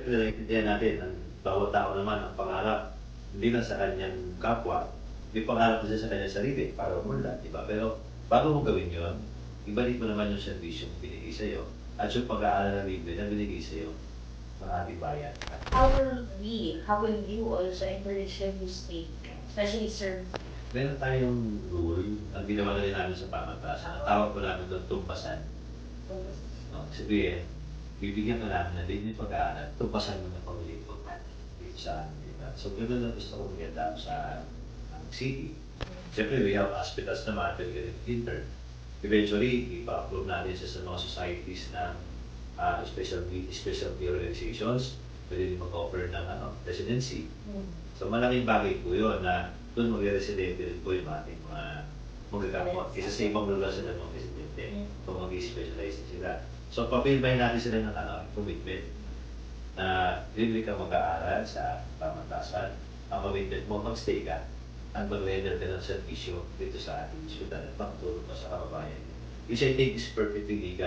Naiintindihan natin ang bawat tao naman ang pangarap, hindi lang sa kanyang kapwa, may pangarap din siya sa kanyang sarili para umunlad, di ba? Pero bago mo gawin yun, ibalik mo naman yung serbisyong binigay sa'yo at yung pag-aaral ng libre na binigay sa'yo ng ating bayan. How will you also encourage them to stay, especially sir? Meron tayong rule, ang ginawa na rin namin sa pamatasan, ang tawag ko namin doon tumpasan. No, sabihin, bibigyan ka namin na din yung pag-aaral, tumpasan mo na pag-ulit dito sa amin. Diba? So, gano'n na gusto kong ganda sa city. Siyempre, we have hospitals naman, pero intern. Eventually, ipa-approve natin siya sa mga societies na special care organizations, pwede din mag-offer ng residency. So, malaking bagay po yun na doon mag-residente rin po yung ating mga magagamot. Isa sa ibang lugar sila mga residente, kung mag-specialize sila. So, papilbay natin sila ng commitment na hindi ka mag-aaral sa pamantasan. Ang commitment mo, mag-stay ka at mag-render ka ng servisyo dito sa ating syudad at makatulong ka sa kababayan. Which I think is perfectly legal.